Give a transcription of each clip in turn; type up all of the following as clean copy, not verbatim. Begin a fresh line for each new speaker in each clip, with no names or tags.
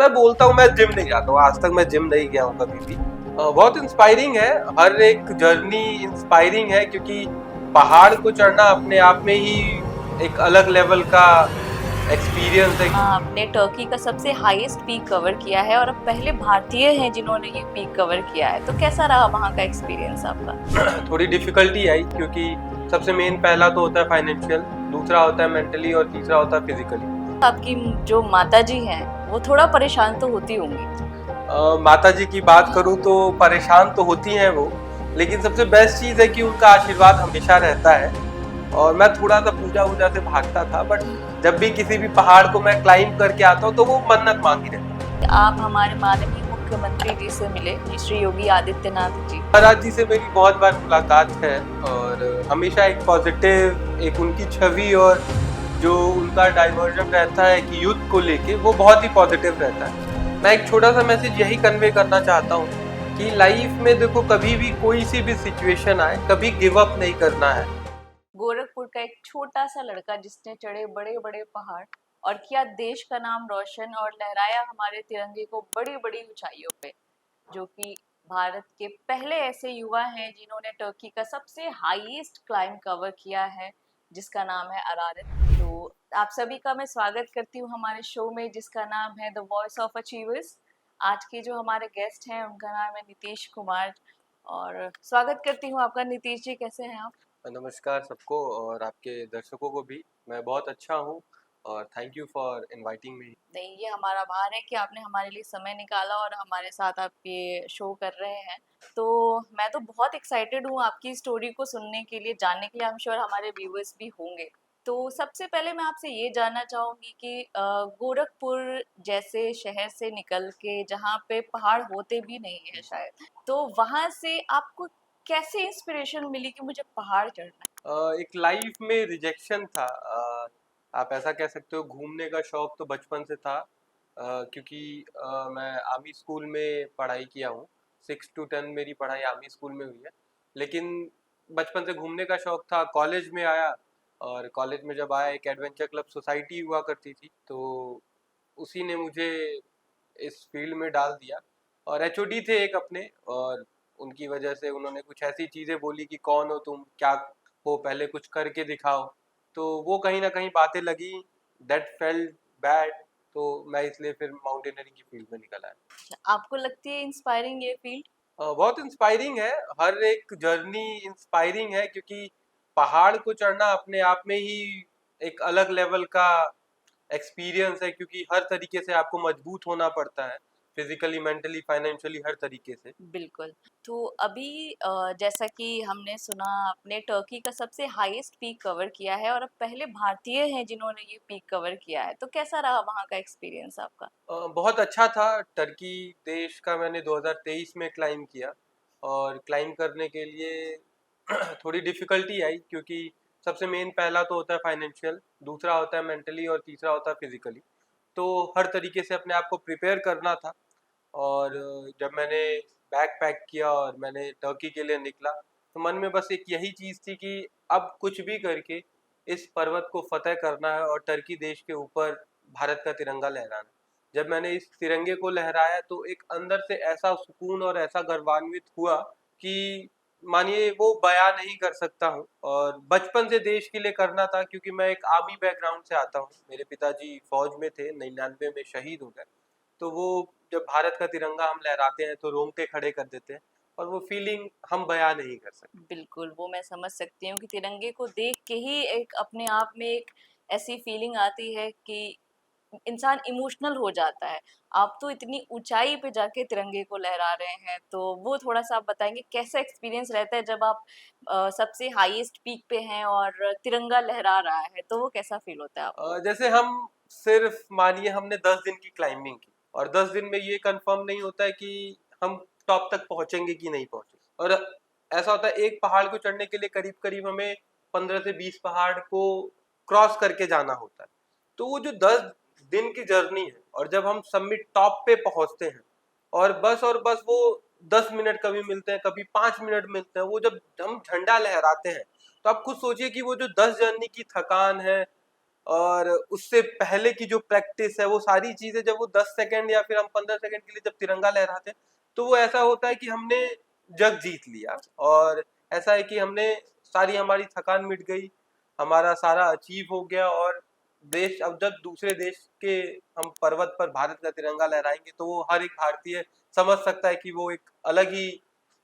मैं बोलता हूँ मैं जिम नहीं जाता हूँ, आज तक मैं जिम नहीं गया हूँ कभी भी। बहुत इंस्पायरिंग है, हर एक जर्नी इंस्पायरिंग है क्योंकि पहाड़ को चढ़ना अपने आप में ही एक अलग लेवल का एक्सपीरियंस है।
आपने टर्की का सबसे हाईएस्ट पीक कवर किया है और अब पहले भारतीय हैं जिन्होंने ये पीक कवर किया है, तो कैसा रहा वहाँ का एक्सपीरियंस आपका?
थोड़ी डिफिकल्टी आई क्योंकि सबसे मेन पहला तो होता है फाइनेंशियल, दूसरा होता है मेंटली और तीसरा होता है फिजिकली।
आपकी जो माता जी हैं वो थोड़ा परेशान तो होती होंगी।
माता जी की बात करूँ तो परेशान तो होती हैं वो, लेकिन सबसे बेस्ट चीज़ है कि उनका आशीर्वाद हमेशा रहता है। और मैं थोड़ा सा पूजा वूजा से भागता था, बट जब भी किसी भी पहाड़ को मैं क्लाइंब करके आता हूँ तो वो मन्नत मांगी रहती है।
आप हमारे माननीय मुख्यमंत्री जी से मिले, श्री योगी आदित्यनाथ जी।
महाराज जी से मेरी बहुत बार मुलाकात है और हमेशा एक पॉजिटिव, एक उनकी छवि और जो उनका डाइवर्जन रहता है कि यूथ को लेके, वो बहुत ही पॉजिटिव रहता है। मैं एक छोटा सा मैसेज यही कन्वे करना चाहता हूँ कि लाइफ में देखो, कभी भी कोई सी भी सिचुएशन आए, कभी गिव अप नहीं करना है।
गोरखपुर का एक छोटा सा लड़का जिसने चढ़े बड़े बड़े पहाड़ और किया देश का नाम रोशन और लहराया हमारे तिरंगे को बड़ी बड़ी ऊंचाइयों पे, जो कि भारत के पहले ऐसे युवा हैं जिन्होंने टर्की का सबसे हाईएस्ट क्लाइंब कवर किया है, जिसका नाम है अरारत। तो आप सभी का मैं स्वागत करती हूँ हमारे शो में, जिसका नाम है द वॉइस ऑफ अचीवर्स। आज के जो हमारे गेस्ट हैं उनका नाम है नीतीश कुमार, और स्वागत करती हूँ आपका। नीतीश जी, कैसे हैं आप?
नमस्कार सबको और आपके दर्शकों को भी। मैं बहुत अच्छा हूँ और thank you for inviting me.
नहीं, ये हमारा भार है कि आपने हमारे लिए समय निकाला और हमारे साथ आप ये शो कर रहे हैं। तो मैं तो बहुत एक्साइटेड हूँ आपकी स्टोरी को सुनने के लिए, जानने के लिए। आई एम श्योर हमारे व्यूअर्स भी होंगे। तो सबसे पहले मैं आपसे ये जानना चाहूँगी कि गोरखपुर जैसे शहर से निकल के, जहाँ पे पहाड़ होते भी नहीं है शायद, तो वहाँ से आपको कैसे इंस्पिरेशन मिली कि मुझे पहाड़ चढ़ना
एक लाइफ में रिजेक्शन था। आप ऐसा कह सकते हो, घूमने का शौक तो बचपन से था। क्योंकि मैं आर्मी स्कूल में पढ़ाई किया हूँ, 6 to 10 मेरी पढ़ाई आर्मी स्कूल में हुई है। लेकिन बचपन से घूमने का शौक था। कॉलेज में आया और कॉलेज में जब आया, एक एडवेंचर क्लब सोसाइटी हुआ करती थी, तो उसी ने मुझे इस फील्ड में डाल दिया। और एचओडी थे एक अपने, और उनकी वजह से उन्होंने कुछ ऐसी चीज़ें बोली कि कौन हो तुम, क्या हो, पहले कुछ करके दिखाओ। तो वो कहीं ना कहीं बातें लगी, दैट फेल्ट बैड। तो मैं इसलिए फिर माउंटेनियरिंग की फील्ड में निकल आया।
है? आपको लगती है इंस्पायरिंग ये फील्ड?
बहुत इंस्पायरिंग है, हर एक जर्नी इंस्पायरिंग है क्योंकि पहाड़ को चढ़ना अपने आप में ही एक अलग लेवल का एक्सपीरियंस है, क्योंकि हर तरीके से आपको मजबूत होना पड़ता है, फिजिकली, मेंटली, फाइनेंशियली, हर तरीके से।
बिल्कुल। तो अभी जैसा कि हमने सुना, आपने टर्की का सबसे हाईएस्ट पीक कवर किया है और अब पहले भारतीय हैं जिन्होंने ये पीक कवर किया है, तो कैसा रहा वहाँ का एक्सपीरियंस आपका?
बहुत अच्छा था। टर्की देश का मैंने 2023 में क्लाइम किया और क्लाइम करने के लिए थोड़ी डिफिकल्टी आई क्योंकि सबसे मेन पहला तो होता है फाइनेंशियल, दूसरा होता है मेंटली और तीसरा होता है फिजिकली। तो हर तरीके से अपने आप को प्रिपेयर करना था। और जब मैंने बैग पैक किया और मैंने टर्की के लिए निकला, तो मन में बस एक यही चीज़ थी कि अब कुछ भी करके इस पर्वत को फतेह करना है और टर्की देश के ऊपर भारत का तिरंगा लहराना है। जब मैंने इस तिरंगे को लहराया तो एक अंदर से ऐसा सुकून और ऐसा गर्वान्वित हुआ कि मानिए वो बयां नहीं कर सकता हूँ। और बचपन से देश के लिए करना था क्योंकि मैं एक आर्मी बैकग्राउंड से आता हूँ, मेरे पिताजी फौज में थे, 99 में शहीद हो गए। तो वो जब भारत का तिरंगा हम लहराते हैं तो रोंगटे खड़े कर देते हैं, और वो फीलिंग हम बयां नहीं कर सकते।
बिल्कुल, वो मैं समझ सकती हूँ कि तिरंगे को देख के ही एक अपने आप में एक ऐसी फीलिंग आती है कि इंसान इमोशनल हो जाता है। आप तो इतनी ऊँचाई पे जाके तिरंगे को लहरा रहे हैं, तो वो थोड़ा-सा आप बताएँगे कैसा एक्सपीरियंस रहता है जब आप सबसे हाईएस्ट पीक पे हैं और तिरंगा लहरा रहा है, तो वो कैसा फ़ील होता है आपको?
जैसे हम सिर्फ मानिए हमने 10 दिन की क्लाइंबिंग की और 10 दिन में ये कंफर्म नहीं होता है कि हम टॉप तक पहुंचेंगे कि नहीं पहुंचेंगे। और ऐसा होता है, एक पहाड़ को चढ़ने के लिए करीब करीब हमें 15 से 20 पहाड़ को क्रॉस करके जाना होता है। तो वो जो 10 दिन की जर्नी है, और जब हम समिट टॉप पे पहुंचते हैं और बस वो 10 मिनट कभी मिलते हैं, कभी 5 मिनट मिलते हैं, वो जब हम झंडा लहराते हैं, तो आप खुद सोचिए कि वो जो 10 जर्नी की थकान है, और उससे पहले की जो प्रैक्टिस है वो सारी चीजें, जब वो 10 सेकंड या फिर हम 15 सेकंड के लिए जब तिरंगा लहराते हैं तो वो ऐसा होता है कि हमने जग जीत लिया, और ऐसा है कि हमने सारी हमारी थकान मिट गई, हमारा सारा अचीव हो गया। और देश, अब जब दूसरे देश के हम पर्वत पर भारत का तिरंगा लहराएंगे तो वो हर एक भारतीय समझ सकता है कि वो एक अलग ही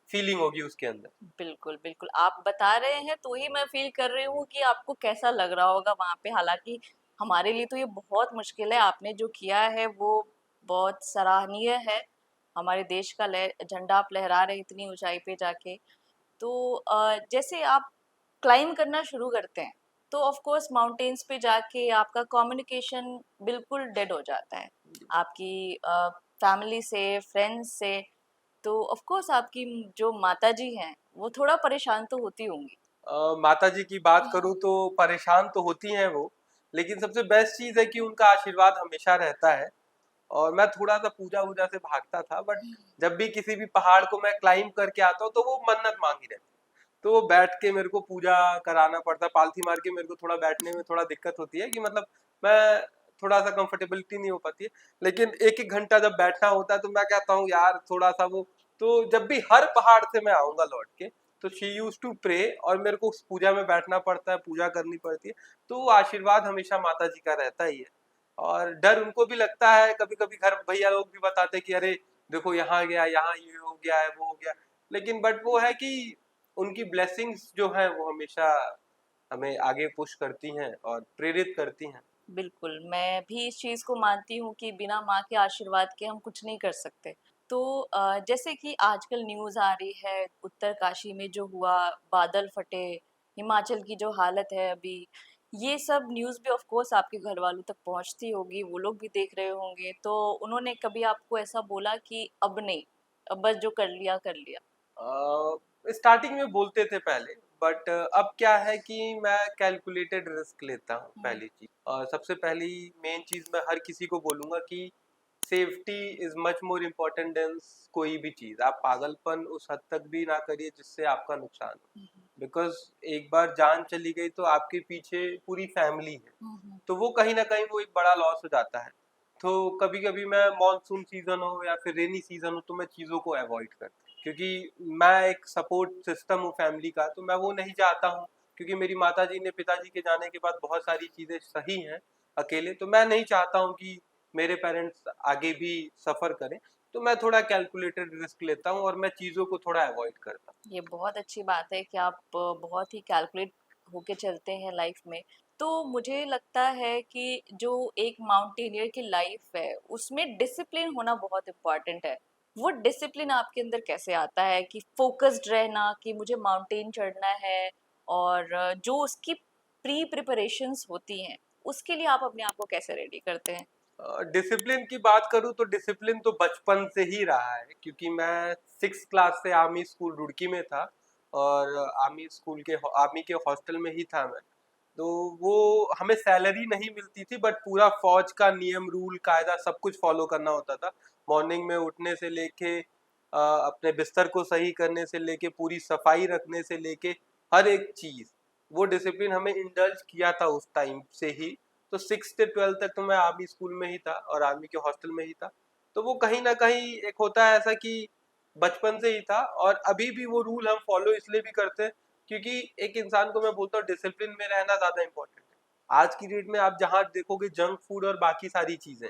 फीलिंग होगी उसके अंदर।
बिल्कुल, बिल्कुल। आप बता रहे हैं तो ही मैं फ़ील कर रही हूँ कि आपको कैसा लग रहा होगा वहाँ पे। हालाँकि हमारे लिए तो ये बहुत मुश्किल है, आपने जो किया है वो बहुत सराहनीय है। हमारे देश का झंडा आप लहरा रहे हैं इतनी ऊँचाई पे जाके। तो जैसे आप क्लाइंब करना शुरू करते हैं, तो ऑफ़ कोर्स माउंटेन्स पे जाके आपका कम्युनिकेशन बिल्कुल डेड हो जाता है। आपकी फैमिली से, फ्रेंड्स से, तो ऑफ़ कोर्स आपकी जो माताजी हैं, वो थोड़ा परेशान तो होती होंगी।
माता जी की बात करूं तो परेशान तो होती हैं वो, लेकिन सबसे बेस्ट चीज है कि उनका आशीर्वाद हमेशा रहता है। और मैं थोड़ा सा पूजा वूजा से भागता था, बट जब भी किसी भी पहाड़ को मैं क्लाइंब करके आता हूँ तो वो मन्नत मांगी रहती है। तो वो बैठ के मेरे को पूजा कराना पड़ता है, पालथी मार के मेरे को थोड़ा बैठने में थोड़ा दिक्कत होती है कि मतलब मैं थोड़ा सा कंफर्टेबिलिटी नहीं हो पाती है। लेकिन एक एक घंटा जब बैठना होता है तो मैं कहता हूँ यार थोड़ा सा वो, तो जब भी हर पहाड़ से मैं आऊंगा लौट के तो शी यूज टू प्रे, और मेरे को उस पूजा में बैठना पड़ता है, पूजा करनी पड़ती है। तो वो आशीर्वाद हमेशा माता जी का रहता ही है। और डर उनको भी लगता है, कभी कभी घर भैया लोग भी बताते कि अरे देखो यहाँ गया, यहाँ ये हो गया है, वो हो गया। लेकिन बट वो है कि उनकी ब्लेसिंग्स जो है वो हमेशा हमें आगे पुश करती हैं और प्रेरित करती हैं।
बिल्कुल, मैं भी इस चीज़ को मानती हूँ कि बिना माँ के आशीर्वाद के हम कुछ नहीं कर सकते। तो जैसे कि आजकल न्यूज़ आ रही है उत्तरकाशी में जो हुआ, बादल फटे, हिमाचल की जो हालत है अभी, ये सब न्यूज़ भी ऑफ़ कोर्स आपके घरवालों तक पहुँचती होगी, वो लोग भी देख रहे होंगे। तो उन्होंने कभी आपको ऐसा बोला कि अब नहीं, अब बस जो कर लिया, कर लिया?
स्टार्टिंग में बोलते थे पहले, बट अब क्या है कि मैं कैलकुलेटेड रिस्क लेता हूँ।
हुँ,
पहली चीज, और सबसे पहली मेन चीज मैं हर किसी को बोलूंगा कि safety is much more important then कोई भी चीज। आप पागलपन उस हद तक भी ना करिए जिससे आपका नुकसान हो,
हुँ, हुँ,
बिकॉज एक बार जान चली गई तो आपके पीछे पूरी फैमिली है,
हुँ, हुँ,
तो वो कहीं ना कहीं वो एक बड़ा लॉस हो जाता है। तो कभी कभी मैं, मानसून सीजन हो या फिर रेनी सीजन हो, तो मैं चीज़ों को अवॉइड करता हूँ, क्योंकि मैं एक सपोर्ट सिस्टम हूँ फैमिली का, तो मैं वो नहीं चाहता हूँ। क्योंकि मेरी माताजी ने, पिताजी के जाने के बाद बहुत सारी चीज़ें सही हैं अकेले, तो मैं नहीं चाहता हूँ कि मेरे पेरेंट्स आगे भी सफ़र करें। तो मैं थोड़ा कैलकुलेटेड रिस्क लेता हूँ और मैं चीज़ों को थोड़ा अवॉइड करता
ये बहुत अच्छी बात है कि आप बहुत ही कैलकुलेट होके चलते हैं लाइफ में। तो मुझे लगता है कि जो एक माउंटेनियर की लाइफ है, उसमें डिसिप्लिन होना बहुत इम्पोर्टेंट है। वो डिसिप्लिन आपके अंदर कैसे आता है कि फोकस्ड रहना कि मुझे माउंटेन चढ़ना है और जो उसकी प्री प्रिपरेशंस होती हैं, उसके लिए आप अपने आप को कैसे रेडी करते हैं?
हूँ। डिसिप्लिन की बात करूँ तो डिसिप्लिन तो बचपन से ही रहा है, क्योंकि मैं 6 क्लास से आर्मी स्कूल रुड़की में था, और आर्मी के हॉस्टल में ही था मैं। तो वो हमें सैलरी नहीं मिलती थी, बट पूरा फौज का नियम, रूल, कायदा सब कुछ फॉलो करना होता था। मॉर्निंग में उठने से लेके अपने बिस्तर को सही करने से लेके, पूरी सफाई रखने से लेके, हर एक चीज, वो डिसिप्लिन हमें इंडल्ज किया था उस टाइम से ही। तो 6 से 12 तक तो मैं आर्मी स्कूल में ही था और आर्मी के हॉस्टल में ही था। तो वो कहीं ना कहीं एक होता है ऐसा कि बचपन से ही था, और अभी भी वो रूल हम फॉलो इसलिए भी करते हैं क्योंकि एक इंसान को मैं बोलता हूँ डिसिप्लिन में रहना ज्यादा इंपॉर्टेंट है। आज की डेट में आप जहाँ देखोगे जंक फूड और बाकी सारी चीजें,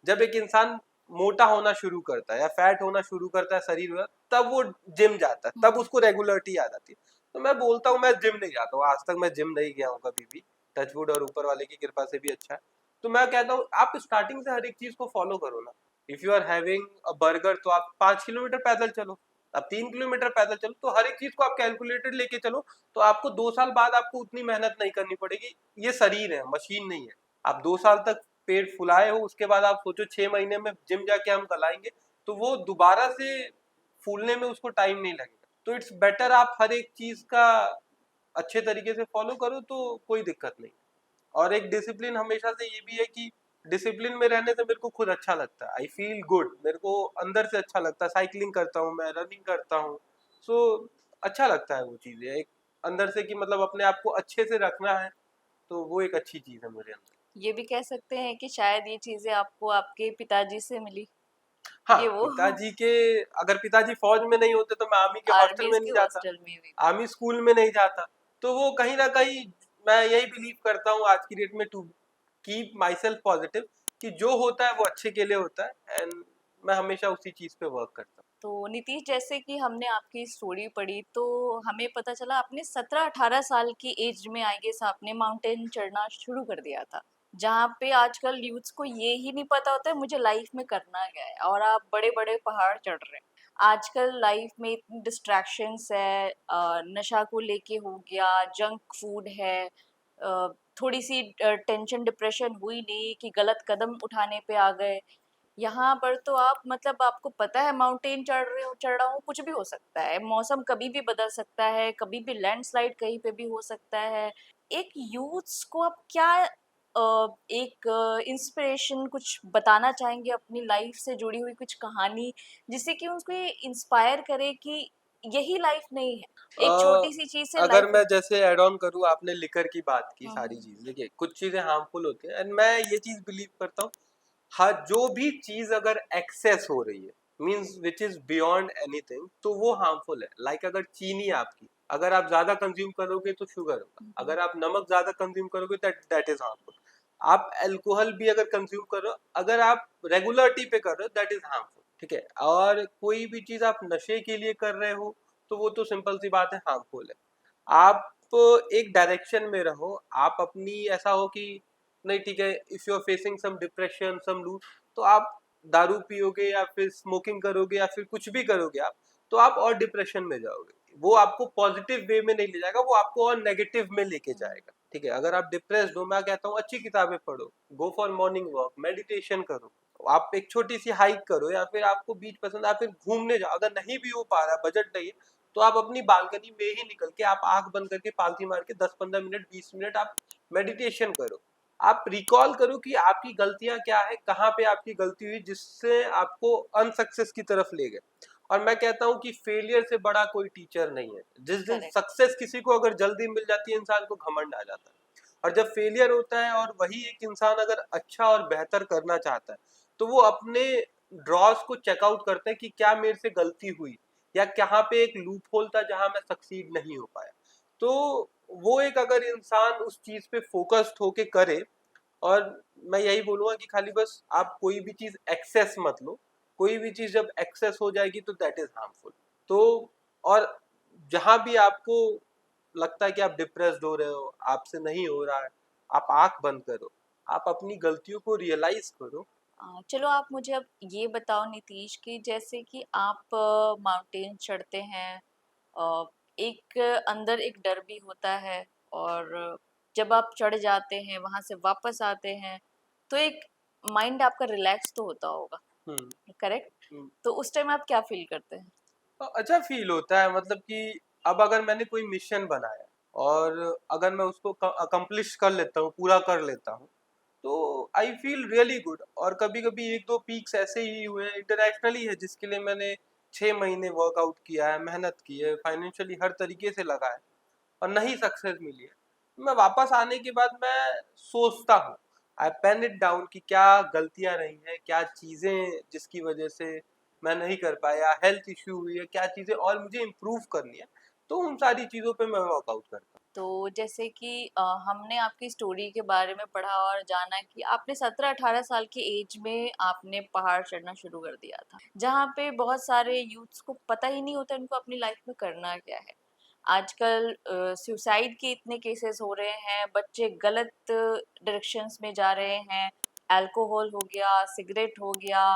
जब एक इंसान मोटा होना शुरू करता है या फैट होना शुरू करता है शरीर में, तब वो जिम जाता है, तब उसको रेगुलरिटी आ जाती है। तो मैं बोलता हूँ, मैं जिम नहीं जाता हूँ, आज तक मैं जिम नहीं गया हूँ कभी भी, टचवुड, और ऊपर वाले की कृपा से भी अच्छा है। तो मैं कहता हूँ आप स्टार्टिंग से हर एक चीज को फॉलो करो ना। If you are having a burger तो आप 5 किलोमीटर पैदल चलो, अब 3 किलोमीटर पैदल चलो, तो हर एक चीज को आप कैलकुलेटेड लेके चलो। तो आपको 2 साल बाद आपको उतनी मेहनत नहीं करनी पड़ेगी। ये शरीर है, मशीन नहीं है। आप 2 साल तक पेट फुलाए हो, उसके बाद आप सोचो 6 महीने में जिम जाके हम गलाएंगे, तो वो दोबारा से फूलने में उसको टाइम नहीं लगेगा। तो इट्स बेटर आप हर एक चीज का अच्छे तरीके से फॉलो करो तो कोई दिक्कत नहीं। और एक डिसिप्लिन हमेशा से ये भी है कि डिसिप्लिन में रहने से मेरे को खुद अच्छा लगता है, आई फील गुड, मेरे को अंदर से अच्छा लगता है। साइकिलिंग करता हूँ मैं, रनिंग करता हूँ, सो अच्छा लगता है वो चीज़ें एक अंदर से कि मतलब अपने आप को अच्छे से रखना है, तो वो एक अच्छी चीज़ है मेरे अंदर।
ये भी कह सकते हैं कि शायद ये चीजें आपको आपके पिताजी से मिली,
हाँ,
ये वो
पिताजी के, अगर पिताजी फ़ौज में नहीं होते तो मैं आर्मी के हॉस्टल
आर्मीज
में
के
नहीं जाता,
हॉस्टल में भी।
आर्मी स्कूल में नहीं जाता। तो वो कहीं न कहीं, मैं यही बिलीव करता हूँ आज की डेट में, to keep my self positive, कि जो होता है वो अच्छे के लिए होता है, एंड मैं हमेशा उसी चीज़ पे वर्क करता हूँ।
तो नीतीश, जैसे कि हमने आपकी स्टोरी पढ़ी तो हमें पता चला आपने 17-18 साल की एज में आई गेस आपने माउंटेन चढ़ना शुरू कर दिया था, जहाँ पे आजकल यूथ्स को ये ही नहीं पता होता है मुझे लाइफ में करना क्या है, और आप बड़े बड़े पहाड़ चढ़ रहे हैं। आजकल लाइफ में इतनी डिस्ट्रैक्शंस है, नशा को लेके हो गया, जंक फूड है, थोड़ी सी टेंशन डिप्रेशन हुई नहीं कि गलत कदम उठाने पे आ गए। यहाँ पर तो आप मतलब आपको पता है माउंटेन चढ़ रहा हूँ, कुछ भी हो सकता है, मौसम कभी भी बदल सकता है, कभी भी लैंडस्लाइड कहीं पे भी हो सकता है। एक यूथ्स को आप क्या एक इंस्पिरेशन कुछ बताना चाहेंगे अपनी लाइफ से जुड़ी हुई कुछ कहानी, जिससे कि उनको ये इंस्पायर करे कि यही लाइफ नहीं है, एक
अ,
छोटी सी चीज से
अगर
लाइफ।
मैं जैसे ऐड ऑन करूँ, आपने लिकर की बात की, सारी
हम्म।
चीज़ देखिए, कुछ चीज़ें हार्मफुल होती हैं, एंड मैं ये चीज़ बिलीव करता हूँ, हाँ, जो भी चीज़ अगर एक्सेस हो रही है, means which is beyond anything, तो वो हार्मफुल है। लाइक अगर चीनी आपकी, अगर आप ज़्यादा कंज्यूम करोगे तो शुगर होगा,
हम्म।
अगर आप नमक ज़्यादा कंज्यूम करोगे दैट दैट इज़ हार्मफुल। आप अल्कोहल भी अगर कंज्यूम करो, अगर आप रेगुलरिटी पे कर रहे हो, दैट इज़ हार्मफुल, ठीक है? और कोई भी चीज़ आप नशे के लिए कर रहे हो, तो वो तो सिंपल सी बात है, हार्मफुल है। आप एक डायरेक्शन में रहो, आप अपनी ऐसा हो कि नहीं ठीक है, if you are facing some depression, some lose, तो आप दारू पियोगे या फिर स्मोकिंग करोगे या फिर कुछ भी करोगे आप, तो आप और डिप्रेशन में जाओगे। वो आपको पॉजिटिव वे में नहीं ले जाएगा, वो आपको और नेगेटिव में लेके जाएगा, ठीक है? अगर आप डिप्रेस्ड हो, मैं कहता हूँ अच्छी किताबें पढ़ो, go for morning walk, meditation करो, आप एक छोटी सी हाइक करो, या फिर आपको बीच पसंद है, आप फिर घूमने जाओ। अगर नहीं भी हो पा रहा, बजट नहीं है, तो आप अपनी बालकनी में ही निकल के, आप आंख बंद करके पालथी मार के 10-15 मिनट, 20 मिनट आप मेडिटेशन करो। आप रिकॉल करो कि आपकी गलतियां क्या है, कहाँ पे आपकी गलती हुई जिससे आपको अनसक्सेस की तरफ ले गए। और मैं कहता हूँ कि फेलियर से बड़ा कोई टीचर नहीं है। जिस दिन
करेक्ट।
सक्सेस किसी को अगर जल्दी मिल जाती है, इंसान को घमंड आ जाता है। और जब फेलियर होता है, और वही एक इंसान अगर अच्छा और बेहतर करना चाहता है, तो वो अपने ड्रॉज को चेकआउट करते हैं कि क्या मेरे से गलती हुई, या कहाँ पे एक लूप होल था जहां मैं सक्सीड नहीं हो पाया। तो वो एक, अगर इंसान उस चीज पे फोकस्ड होके करे, और मैं यही बोलूंगा कि खाली बस आप कोई भी चीज एक्सेस मत लो। कोई भी चीज जब एक्सेस हो जाएगी तो दैट इज हार्मफुल। तो और जहां भी आपको लगता है कि आप डिप्रेस्ड हो रहे हो, आपसे नहीं हो रहा है, आप आंख बंद करो, आप अपनी गलतियों को रियलाइज करो।
चलो आप मुझे अब ये बताओ नीतीश कि जैसे कि आप माउंटेन चढ़ते हैं, अ, एक अंदर एक डर भी होता है, और जब आप चढ़ जाते हैं वहां से वापस आते हैं तो एक माइंड आपका रिलैक्स तो होता होगा,
हम्म।
करेक्ट?
हम्म।
तो उस टाइम आप क्या फील करते हैं?
अच्छा फील होता है, मतलब कि अब अगर मैंने कोई मिशन बनाया, और अगर मैं उसको अकम्प्लिश कर लेता हूँ, पूरा कर लेता हूँ, तो आई फील रियली गुड। और कभी कभी एक दो पीक्स ऐसे ही हुए हैं, इंटरनेशनली है, जिसके लिए मैंने 6 महीने वर्कआउट किया है, मेहनत की है, फाइनेंशियली हर तरीके से लगा है, और नहीं सक्सेस मिली है। मैं वापस आने के बाद मैं सोचता हूँ, आई पेन इट डाउन, कि क्या गलतियां रही हैं, क्या चीज़ें जिसकी वजह से मैं नहीं कर पाया, हेल्थ इश्यू हुई है, क्या चीज़ें और मुझे इम्प्रूव करनी है। तो उन सारी चीज़ों पे मैं वर्कआउट करता
तो जैसे कि हमने आपकी स्टोरी के बारे में पढ़ा और जाना कि आपने 17-18 साल की एज में आपने पहाड़ चढ़ना शुरू कर दिया था, जहाँ पे बहुत सारे यूथ्स को पता ही नहीं होता इनको अपनी लाइफ में करना क्या है। आजकल सुसाइड के इतने केसेस हो रहे हैं, बच्चे गलत डायरेक्शंस में जा रहे हैं, अल्कोहल हो गया, सिगरेट हो गया,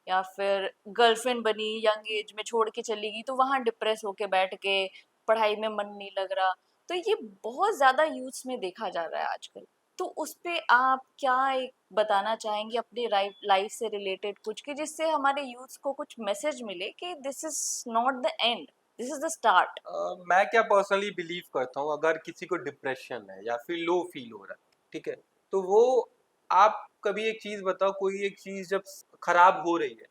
या फिर गर्लफ्रेंड बनी यंग एज में छोड़ के चली गई तो वहाँ डिप्रेस होके बैठ के पढ़ाई में मन नहीं लग रहा। तो ये बहुत ज़्यादा यूथ्स में देखा जा रहा है आजकल। तो उस पे आप क्या एक बताना चाहेंगे अपनी लाइफ से रिलेटेड कुछ, कि जिससे हमारे यूथ्स को कुछ मैसेज मिले कि this is not the end, this is the start.
मैं क्या पर्सनली बिलीव करता हूँ, अगर किसी को डिप्रेशन है या फिर लो फील हो रहा है, ठीक है, तो वो, आप कभी एक चीज बताओ, कोई एक चीज जब खराब हो रही है,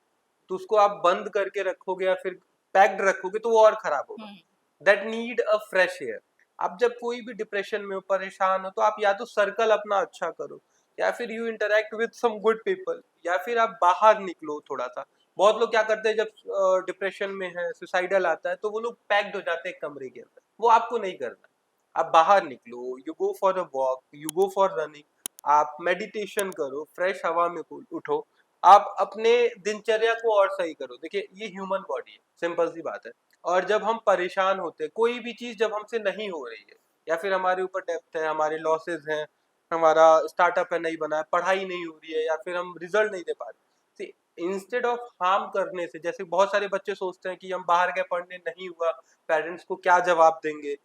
तो उसको आप बंद करके रखोगे या फिर पैक्ड रखोगे, तो वो और खराब होगा।
Hmm.
That need a fresh air. आप जब कोई भी डिप्रेशन में हो, परेशान हो, तो आप या तो सर्कल अपना अच्छा करो, या फिर you interact with some good people, या फिर आप बाहर निकलो थोड़ा सा। बहुत लोग क्या करते हैं, जब डिप्रेशन में है, सुसाइडल आता है, तो वो लोग पैक्ड हो जाते हैं कमरे के अंदर। वो आपको नहीं करना। आप बाहर निकलो, you go for a walk, you go for running, आप मेडिटेशन करो, फ्रेश हवा में उठो, आप अपने दिनचर्या को और सही करो। देखिए, ये ह्यूमन बॉडी है, सिंपल सी बात है। और जब हम परेशान होते हैं, कोई भी चीज जब हमसे नहीं हो रही है, या फिर हमारे ऊपर डेप्थ है, हमारे लॉसेस हैं, हमारा स्टार्टअप है नहीं बना है, पढ़ाई नहीं हो रही है, या फिर हम रिजल्ट नहीं दे पा रहे, इंस्टेड ऑफ हार्म करने से, जैसे बहुत सारे बच्चे सोचते हैं कि हम बाहर गए पढ़ने, नहीं हुआ, पेरेंट्स को क्या जवाब देंगे,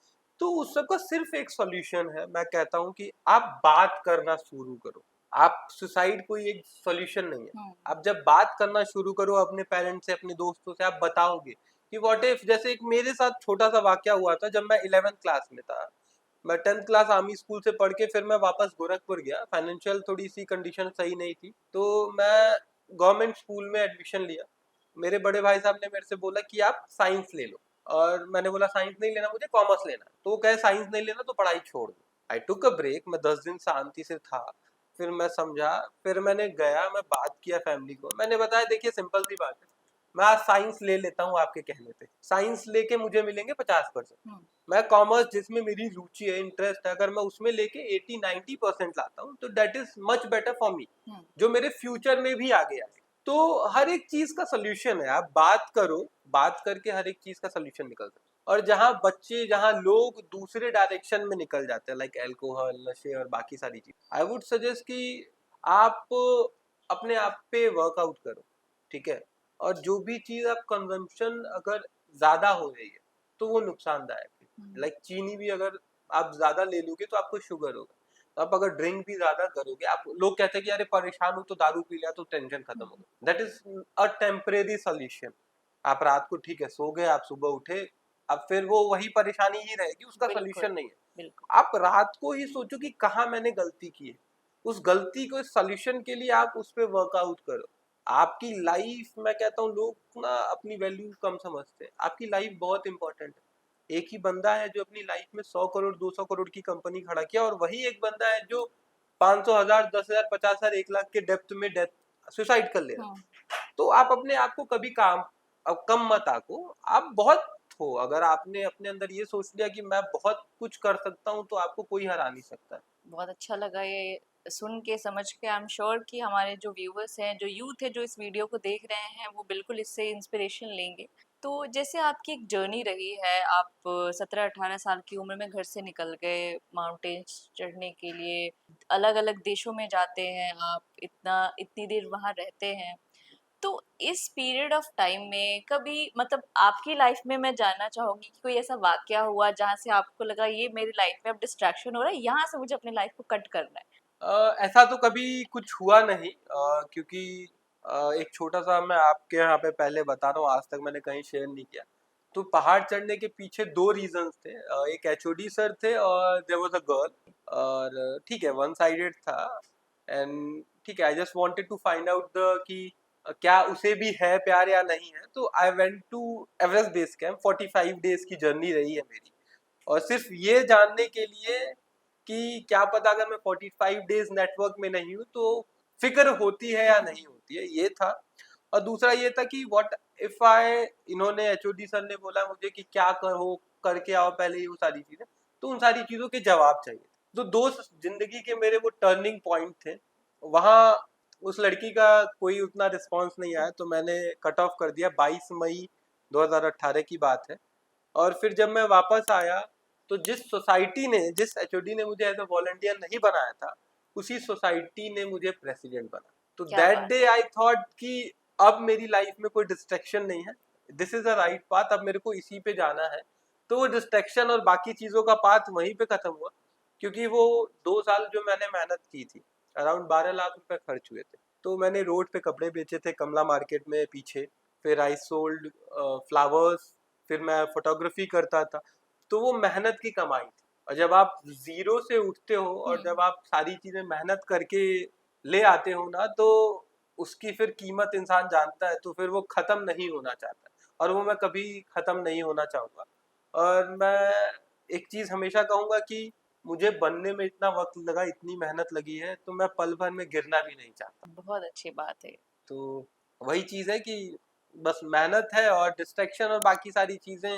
तो उस सब का सिर्फ एक सॉल्यूशन है। मैं कहता हूँ कि आप बात करना शुरू करो। आप सुसाइड कोई एक सॉल्यूशन नहीं है।
हम्म।
आप जब बात करना शुरू करो अपने पेरेंट्स से, अपने दोस्तों से, आप बताओगे कि व्हाट इफ, जैसे एक मेरे साथ छोटा सा वाकया हुआ था जब मैं 11th क्लास में था। मैं 10th क्लास आर्मी स्कूल से पढ़ के फिर मैं वापस गोरखपुर गया। फाइनेंशियल थोड़ी सी कंडीशन सही नहीं थी, तो मैं गवर्नमेंट स्कूल में एडमिशन लिया। मेरे बड़े भाई साहब ने मेरे से बोला कि आप साइंस ले लो, और मैंने बोला साइंस नहीं लेना, मुझे कॉमर्स लेना। तो वो कहे साइंस नहीं लेना तो पढ़ाई छोड़ दो। आई टुक अ ब्रेक, मैं 10 दिन शांति से था, फिर मैं समझा, फिर मैंने गया, मैं बात किया फैमिली को, मैंने बताया देखिए सिंपल सी बात है, मैं आज साइंस ले लेता हूँ आपके कहने पे, साइंस लेके मुझे मिलेंगे 50%।
हम्म।
मैं कॉमर्स जिसमें मेरी रुचि है, इंटरेस्ट है, अगर मैं उसमें लेके 80-90% लाता हूँ तो that is much better for me,
hmm.
जो मेरे फ्यूचर में भी आगे आए। तो हर एक चीज का सोल्यूशन है, आप बात करो, बात करके हर एक चीज का सोल्यूशन निकल सकता है। और जहाँ लोग दूसरे डायरेक्शन में निकल जाते हैं, लाइक अल्कोहल, नशे और बाकी सारी चीज, आई वुड सजेस्ट कि आप अपने आप पे वर्कआउट करो, ठीक है। और जो भी चीज आप कंजम्पशन अगर ज्यादा हो रही है तो वो नुकसानदायक है। लाइक चीनी भी अगर आप ज्यादा ले लोगे तो आपको शुगर होगा। तो आप अगर ड्रिंक भी ज्यादा करोगे, आप लोग कहते हैं कि अरे परेशान हो तो दारू पी लिया तो टेंशन खत्म हो
हम्म।
गया, that is a temporary solution. आप रात को ठीक है सो गए, आप सुबह उठे, अब फिर वो वही परेशानी ही रहेगी, उसका
बिल्कुल।
सोल्यूशन नहीं है।
बिल्कुल।
आप रात को ही सोचो कि कहाँ मैंने गलती की है, उस गलती को सोल्यूशन के लिए आप उस पर वर्कआउट करो। आपकी लाइफ, मैं कहता हूँ, लोग ना अपनी वैल्यू कम समझते हैं, आपकी लाइफ बहुत इंपॉर्टेंट है। एक ही बंदा है जो अपनी लाइफ में 100 करोड़ 200 करोड़ की कंपनी खड़ा किया, और वही एक बंदा है जो 500,000 10,000 50,000 1 लाख के डेप्थ में डेथ सुसाइड कर ले रहा
हम्म।
है। तो आप अपने आप को कभी काम अब कम मत आको, आप बहुत हो। अगर आपने अपने अंदर ये सोच लिया कि मैं बहुत कुछ कर सकता हूँ, तो आपको कोई हरा नहीं सकता।
बहुत अच्छा लगा ये सुन के, समझ के। आई एम श्योर कि हमारे जो व्यूअर्स हैं, जो यूथ है जो इस वीडियो को देख रहे हैं, वो बिल्कुल इससे इंस्पिरेशन लेंगे। तो जैसे आपकी एक जर्नी रही है, आप 17-18 साल की उम्र में घर से निकल गए माउंटेन्स चढ़ने के लिए, अलग अलग देशों में जाते हैं आप, इतनी देर वहाँ रहते हैं। तो इस पीरियड ऑफ टाइम में कभी, मतलब आपकी लाइफ में मैं जानना चाहूंगी कि कोई ऐसा वाकया हुआ जहाँ से आपको लगा ये मेरी लाइफ में अब डिस्ट्रैक्शन हो रहा है, यहाँ से मुझे अपनी लाइफ को कट करना है।
ऐसा तो कभी कुछ हुआ नहीं, क्योंकि एक छोटा सा मैं आपके यहाँ पे पहले बता रहा हूँ, आज तक मैंने कहीं शेयर नहीं किया। तो पहाड़ चढ़ने के पीछे दो रीजंस थे। एक एचओडी सर थे और देयर वाज अ गर्ल, और ठीक है वन साइडेड था। एंड ठीक है, I just wanted to find out the कि क्या उसे भी है प्यार या नहीं है। तो I went to Everest base camp, 45 days की जर्नी रही है मेरी, और सिर्फ ये जानने के लिए कि क्या पता अगर मैं 45 डेज नेटवर्क में नहीं हूँ तो फिक्र होती है या नहीं होती है, ये था। और दूसरा ये था कि व्हाट इफ आई, इन्होंने एचओडी सर ने बोला मुझे कि क्या करो, करके आओ पहले, ये वो सारी चीजें, तो उन सारी चीजों के जवाब चाहिए। तो दो जिंदगी के मेरे वो टर्निंग पॉइंट थे। वहाँ उस लड़की का कोई उतना रिस्पॉन्स नहीं आया, तो मैंने कट ऑफ कर दिया। 22 मई 2018 की बात है। और फिर जब मैं वापस आया, तो जिस सोसाइटी ने, जिस एचओडी ने मुझे एज अ वॉलंटियर नहीं बनाया था, उसी सोसाइटी ने मुझे प्रेसिडेंट बना। तो
क्या
दैट
बात
डे
है।
आई थॉट कि अब मेरी लाइफ में कोई डिस्ट्रैक्शन नहीं है, this is a right path, अब मेरे को इसी पे जाना है। तो वो डिस्ट्रैक्शन और बाकी चीजों का पाथ वहीं पे खत्म हुआ, क्योंकि वो 2 साल जो मैंने मेहनत की थी, अराउंड 12 लाख रुपए खर्च हुए थे। तो मैंने रोड पे कपड़े बेचे थे कमला मार्केट में पीछे, फिर आई सोल्ड फ्लावर्स, फिर मैं फोटोग्राफी करता था। तो वो मेहनत की कमाई थी। और जब आप जीरो से उठते हो और जब आप सारी चीजें मेहनत करके ले आते हो ना, तो उसकी फिर कीमत इंसान जानता है, तो फिर वो खत्म नहीं होना चाहता, और वो मैं कभी खत्म नहीं होना चाहूंगा। और मैं एक चीज हमेशा कहूंगा कि मुझे बनने में इतना वक्त लगा, इतनी मेहनत लगी है, तो मैं पल भर में गिरना भी नहीं चाहता।
बहुत अच्छी बात है।
तो वही चीज है कि बस मेहनत है, और डिस्ट्रैक्शन और बाकी सारी चीजें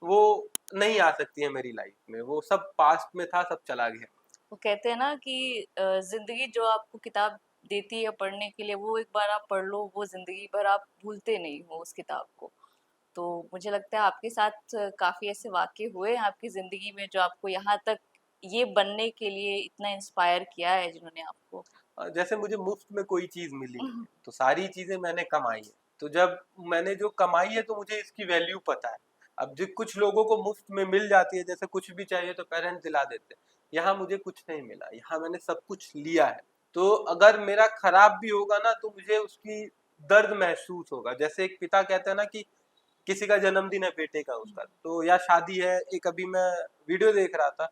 वो नहीं आ सकती है मेरी लाइफ में, वो सब पास्ट में था, सब चला गया।
वो कहते हैं ना कि जिंदगी जो आपको किताब देती है पढ़ने के लिए, वो एक बार आप पढ़ लो, वो जिंदगी भर आप भूलते नहीं हो उस किताब को। तो मुझे लगता है आपके साथ काफी ऐसे वाक़ये हुए हैं आपकी जिंदगी में जो आपको यहाँ तक ये बनने के लिए इतना इंस्पायर किया है जिन्होंने आपको।
जैसे मुझे मुफ्त में कोई चीज मिली नहीं है, तो सारी चीजें मैंने कमाई है। तो जब मैंने जो कमाई है तो मुझे इसकी वैल्यू पता है। अब जो कुछ लोगों को मुफ्त में मिल जाती है, जैसे कुछ भी चाहिए तो पेरेंट्स दिला देते हैं, यहाँ मुझे कुछ नहीं मिला, यहाँ मैंने सब कुछ लिया है। तो अगर मेरा खराब भी होगा ना, तो मुझे उसकी दर्द महसूस होगा। जैसे एक पिता कहते हैं ना कि किसी का जन्मदिन है बेटे का, उसका तो या शादी है। एक अभी मैं वीडियो देख रहा था,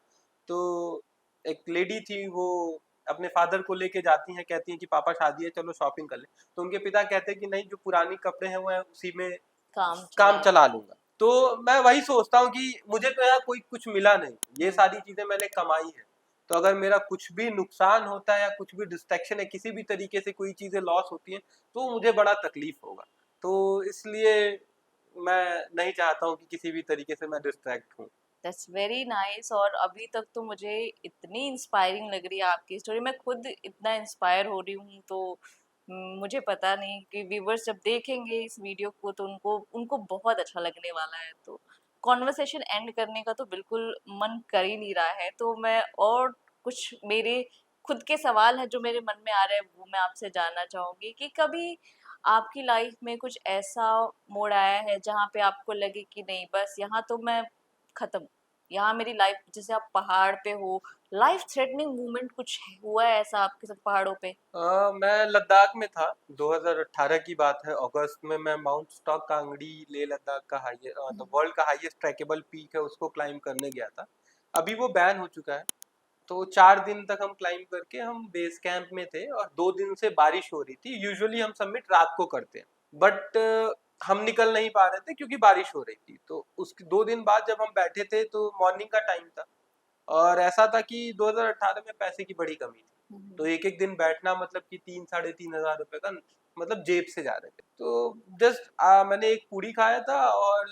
तो एक लेडी थी, वो अपने फादर को लेके जाती हैं, कहती हैं कि पापा शादी है, चलो शॉपिंग कर ले। तो उनके पिता कहते हैं कि नहीं, जो पुरानी कपड़े हैं वो है, उसी में
काम
काम
चला
चला लूंगा। तो मैं वही सोचता हूँ कि मुझे तो यहाँ कोई कुछ मिला नहीं, ये सारी चीजें मैंने कमाई है। तो अगर मेरा कुछ भी नुकसान होता है या कुछ भी डिस्ट्रैक्शन है, किसी भी तरीके से कोई चीजें लॉस होती हैं, तो मुझे बड़ा तकलीफ होगा। तो इसलिए मैं नहीं चाहता हूँ कि किसी भी तरीके से मैं डिस्ट्रैक्ट हूँ।
That's very nice. और अभी तक तो मुझे इतनी इंस्पायरिंग लग रही है आपकी स्टोरी, मैं खुद इतना इंस्पायर हो रही हूँ। तो मुझे पता नहीं कि व्यूवर्स जब देखेंगे इस वीडियो को तो उनको उनको बहुत अच्छा लगने वाला है। तो कॉन्वर्सेशन एंड करने का तो बिल्कुल मन कर ही नहीं रहा है, तो मैं और कुछ मेरे खुद के सवाल हैं जो मेरे मन में आ रहे हैं वो मैं आपसे जानना चाहूंगी कि कभी आपकी लाइफ में कुछ ऐसा मोड़ आया है जहाँ पे आपको लगे कि नहीं बस यहाँ तो मैं खत्म, यहाँ मेरी लाइफ, जैसे आप पहाड़ पे हो, लाइफ थ्रेटनिंग मूवमेंट कुछ हुआ है ऐसा आपके साथ पहाड़ों पे?
मैं लद्दाख में था, 2018 की बात है, अगस्त में। मैं माउंट स्टॉक कांगड़ी, लेह लद्दाख का हाईएस्ट, वर्ल्ड का हाईएस्ट ट्रैकेबल पीक है, उसको क्लाइंब करने गया था। अभी वो बैन हो चुका है। तो 4 दिन तक हम क्लाइंब करके हम बेस कैंप में थे, और 2 दिन से बारिश हो रही थी। यूजुअली हम सबमिट रात को करते हैं, बट हम निकल नहीं पा रहे थे क्योंकि बारिश हो रही थी। तो उसके 2 दिन बाद जब हम बैठे थे, तो मॉर्निंग का टाइम था, और ऐसा था कि 2018 में पैसे की बड़ी कमी थी। तो एक एक दिन बैठना मतलब कि 3-3,500 रुपए का, मतलब जेब से जा रहे थे। तो जस्ट मैंने एक पूड़ी खाया था, और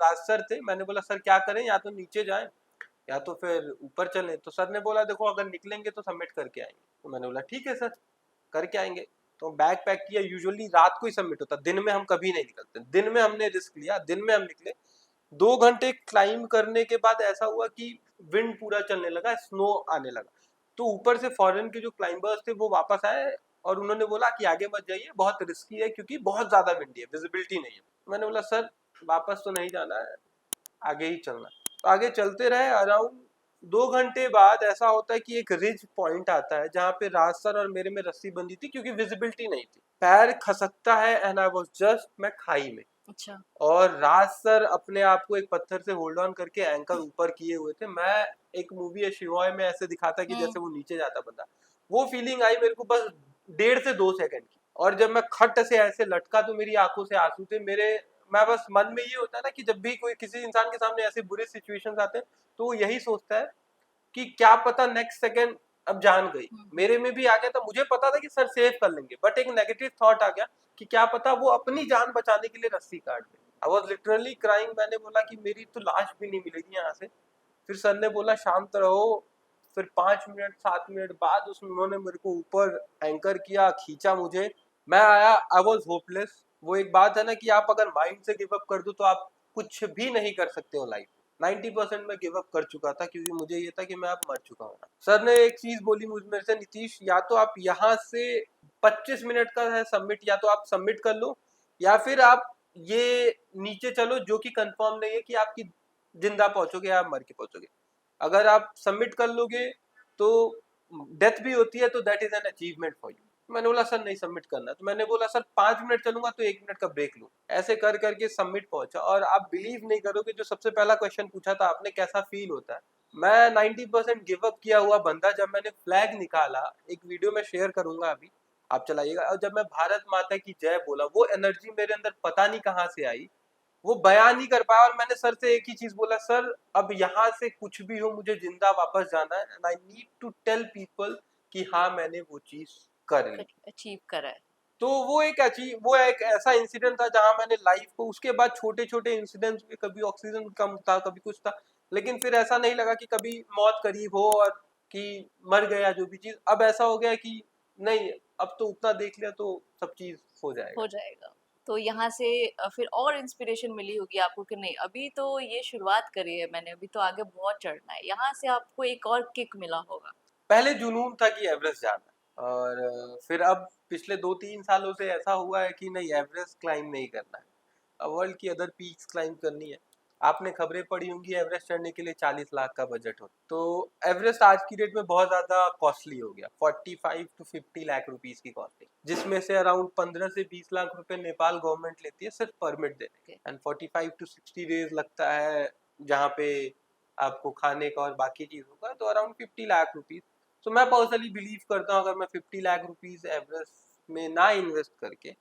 राज सर थे, मैंने बोला सर क्या करें, या तो नीचे जाएं या तो फिर ऊपर चलें। तो सर ने बोला देखो, अगर निकलेंगे तो सबमिट करके आएंगे। तो मैंने बोला ठीक है सर, करके आएंगे। तो बैग पैक किया। यूजुअली रात को ही सबमिट होता, दिन में हम कभी नहीं निकलते। दिन में हमने रिस्क लिया, दिन में हम निकले। 2 घंटे क्लाइंब करने के बाद ऐसा हुआ कि विंड पूरा चलने लगा, स्नो आने लगा। तो ऊपर से फॉरेन के जो क्लाइंबर्स थे वो वापस आए, और उन्होंने बोला कि आगे मत जाइए, बहुत रिस्की है, क्योंकि बहुत ज्यादा विंडी है, विजिबिलिटी नहीं है। मैंने बोला सर वापस तो नहीं जाना है, आगे ही चलना। तो आगे चलते रहे। अराउंड 2 घंटे बाद ऐसा होता है कि एक रिज पॉइंट आता है, जहाँ पे राज सर और मेरे में रस्सी बंधी थी, क्योंकि विजिबिलिटी नहीं थी। पैर खसकता है, एंड आई वाज जस्ट, मैं खाई में।
अच्छा।
और राज सर अपने आप को एक पत्थर से होल्ड ऑन करके एंकर ऊपर किए हुए थे। मैं, एक मूवी है शिवॉय में ऐसे दिखाता कि जैसे वो नीचे जाता बंदा, वो फीलिंग आई मेरे को बस 1.5 से 2 सेकंड की। और जब मैं खट से ऐसे लटका तो मेरी आंखों से आंसू थे मेरे। मैं बस, मन में ये होता है ना कि जब भी कोई किसी इंसान के सामने ऐसे बुरे सिचुएशंस आते हैं, तो वो यही सोचता है कि क्या पता नेक्स्ट सेकंड अब जान गई। मेरे में भी आ गया था, मुझे पता था कि सर सेव कर लेंगे, बट एक नेगेटिव थॉट आ गया कि क्या पता वो अपनी जान बचाने के लिए रस्सी काट दे। I was literally crying. मैंने बोला कि मेरी तो लाश भी नहीं मिलेगी यहाँ से। फिर सर ने बोला शांत रहो। फिर 5 मिनट 7 मिनट बाद उन्होंने मेरे को ऊपर एंकर किया, खींचा मुझे। मैं आया, आई वॉज होपलेस। वो एक बात है ना कि आप अगर माइंड से गिव अप कर दो तो आप कुछ भी नहीं कर सकते हो लाइफ। 90% में गिव अप कर चुका था, क्योंकि मुझे ये था कि मैं अब मर चुका हूँ। सर ने एक चीज बोली मुझ मेरे से, नीतीश या तो आप यहाँ से 25 मिनट का है सबमिट, या तो आप सबमिट कर लो, या फिर आप ये नीचे चलो, जो कि कंफर्म नहीं है कि आपकी जिंदा पहुंचोगे या मर के पहुंचोगे। अगर आप सबमिट कर लोगे तो डेथ भी होती है, तो that is an achievement for you. मैंने बोला सर नहीं सबमिट करना। तो मैंने बोला सर 5 मिनट चलूंगा तो 1 मिनट का ब्रेक लूँ। ऐसे कर करके सबमिट पहुंचा। और आप बिलीव नहीं करोगे, जो सबसे पहला क्वेश्चन पूछा था आपने, कैसा फील होता है, मैं 90% गिव अप किया हुआ बंदा, जब मैंने फ्लैग निकाला, एक वीडियो में शेयर करूंगा अभी, आप चलाइएगा, और जब मैं भारत माता की जय बोला, वो एनर्जी मेरे अंदर पता नहीं कहाँ से आई। वो बयान नहीं कर पाया, और मैंने सर से एक ही चीज बोला, सर अब यहाँ से कुछ भी हो मुझे जिंदा वापस जाना है, and I need to tell people कि हाँ मैंने वो चीज कर ली।
अचीव करा है।
तो वो एक ऐसा इंसिडेंट था जहां मैंने लाइफ को, उसके बाद छोटे छोटे इंसिडेंट्स में कभी ऑक्सीजन कम था, कभी कुछ था, लेकिन फिर ऐसा नहीं लगा कि कभी मौत करीब हो और कि मर गया जो भी चीज। अब ऐसा हो गया कि नहीं, अब तो उतना देख लिया तो सब चीज हो
हो
जाएगा।
जाएगा। तो यहाँ से फिर और इंस्पिरेशन मिली होगी आपको कि नहीं अभी तो ये शुरुआत करी है मैंने, अभी तो आगे बहुत चढ़ना है, यहाँ से आपको एक और किक मिला होगा।
पहले जुनून था कि एवरेस्ट जाना है, और फिर अब पिछले 2-3 सालों से ऐसा हुआ है कि नहीं, एवरेस्ट क्लाइम नहीं करना है, अब वर्ल्ड की अदर पीक्स क्लाइम करनी है। आपने खबरें पढ़ी होंगी, एवरेस्ट चढ़ने के लिए 40 लाख का बजट हो, तो एवरेस्ट आज की डेट में बहुत ज्यादा कॉस्टली हो गया, 45 to 50 लाख रुपीज की कॉस्टिंग, जिसमें से अराउंड 15 से 20 लाख रुपए नेपाल गवर्नमेंट लेती है सिर्फ परमिट देने के, एंड 45 to 60 डेज लगता है जहाँ पे आपको खाने का और बाकी चीजों का, तो अराउंड 50 लाख रुपीज। तो मैं पर्सनली बिलीव करता हूँ अगर मैं 50 लाख रुपीज एवरेस्ट में ना इन्वेस्ट करके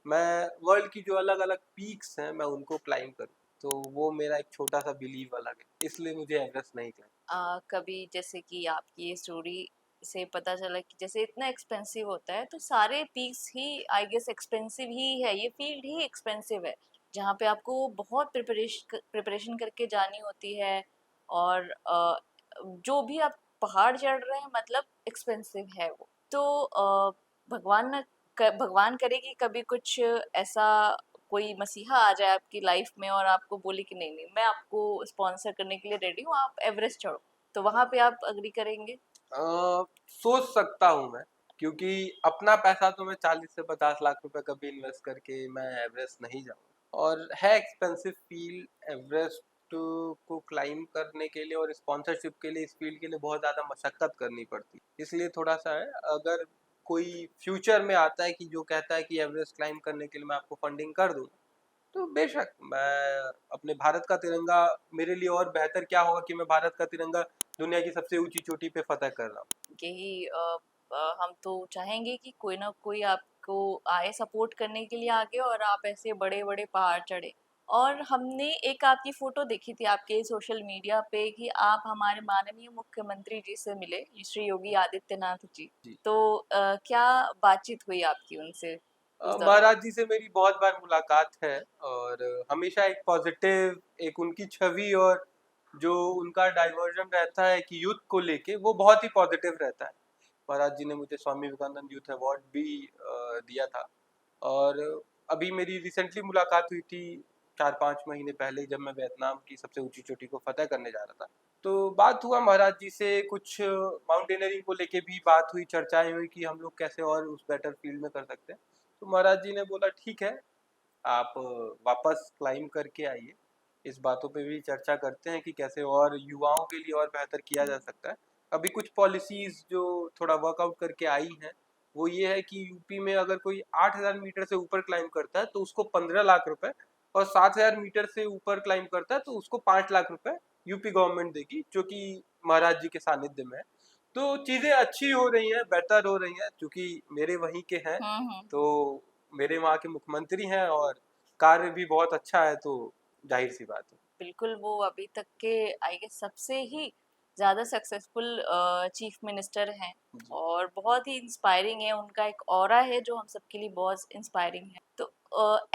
मैं वर्ल्ड की जो अलग अलग पीक्स हैं मैं उनको क्लाइम करूँ, तो वो मेरा एक छोटा सा बिलीव अलग है, इसलिए मुझे एवरेस्ट नहीं क्लाइम।
कभी जैसे कि आपकी ये स्टोरी से पता चला कि जैसे इतना एक्सपेंसिव होता है तो सारे पीक्स ही आई गेस एक्सपेंसिव ही है, ये फील्ड ही एक्सपेंसिव है जहाँ पे आपको बहुत प्रिपरेशन करके जानी होती है। और जो भी आप पहाड़ चढ़ रहे हैं मतलब एक्सपेंसिव है वो। तो भगवान न भगवान करे कि कभी कुछ ऐसा कोई मसीहा आ जाए आपकी लाइफ में और आपको बोले कि नहीं नहीं मैं आपको स्पॉन्सर करने के लिए रेडी हूँ, आप एवरेस्ट चढ़ो, तो वहां पे आप अग्री करेंगे?
सोच सकता हूँ मैं, क्योंकि अपना पैसा तो मैं 40 से 50 लाख रुपए कभी इन्वेस्ट करके मैं एवरेस्ट नहीं जाऊँ, और है एक्सपेंसिव फील्ड एवरेस्ट को क्लाइम करने के लिए, और स्पॉन्सरशिप के लिए इस फील्ड के लिए बहुत ज़्यादा मशक्कत करनी पड़ती है, इसलिए थोड़ा सा है। अगर कोई फ्यूचर में आता है कि जो कहता है कि एवरेस्ट क्लाइम करने के लिए मैं आपको फंडिंग कर दूँ, तो बेशक मैं अपने भारत का तिरंगा, मेरे लिए और बेहतर क्या होगा कि मैं भारत का तिरंगा दुनिया की सबसे ऊंची चोटी पे फतह कर रहा हूँ।
यही हम तो चाहेंगे कि कोई ना कोई आपको आए सपोर्ट करने के लिए आगे और आप ऐसे बड़े बड़े पहाड़ चढ़े। और हमने एक आपकी फोटो देखी थी आपके सोशल मीडिया पे कि आप हमारे माननीय मुख्यमंत्री जी से मिले, श्री योगी आदित्यनाथ जी।
जी।
तो क्या बातचीत हुई आपकी उनसे उस दौरान?
महाराज जी से मेरी बहुत बार मुलाकात है, और हमेशा एक पॉजिटिव, एक उनकी छवि और जो उनका डाइवर्जन रहता है कि यूथ को लेके, वो बहुत ही पॉजिटिव रहता है। महाराज जी ने मुझे स्वामी विवेकानंद यूथ अवार्ड भी दिया था, और अभी मेरी रिसेंटली मुलाकात हुई थी 4-5 महीने पहले, जब मैं वियतनाम की सबसे ऊंची चोटी को फतह करने जा रहा था। तो बात हुआ महाराज जी से, कुछ माउंटेनियरिंग को लेके भी बात हुई, चर्चाएं हुई कि हम लोग कैसे और उस बेटर फील्ड में कर सकते हैं। तो महाराज जी ने बोला ठीक है, आप वापस क्लाइम करके आइए, इस बातों पे भी चर्चा करते हैं कि कैसे और युवाओं के लिए और बेहतर किया जा सकता है। अभी कुछ पॉलिसीज जो थोड़ा वर्कआउट करके आई हैं, वो ये है कि यूपी में अगर कोई 8,000 मीटर से ऊपर क्लाइम करता है तो उसको 15 लाख रुपए, और 7,000 मीटर से ऊपर क्लाइम करता है तो उसको 5 लाख रुपए यूपी गवर्नमेंट देगी, जो कि महाराज जी के सानिध्य में है। तो चीज़ें अच्छी हो रही हैं, बेहतर हो रही हैं, क्योंकि मेरे वहीं के हैं,
हम्म।
तो मेरे वहाँ के मुख्यमंत्री हैं, और कार्य भी बहुत अच्छा है, तो जाहिर सी बात है।
बिल्कुल, वो अभी तक के आई गेस सबसे ही ज़्यादा सक्सेसफुल चीफ मिनिस्टर हैं
जी।
और बहुत ही इंस्पायरिंग है, उनका एक ऑरा है जो हम सबके लिए बहुत इंस्पायरिंग है। तो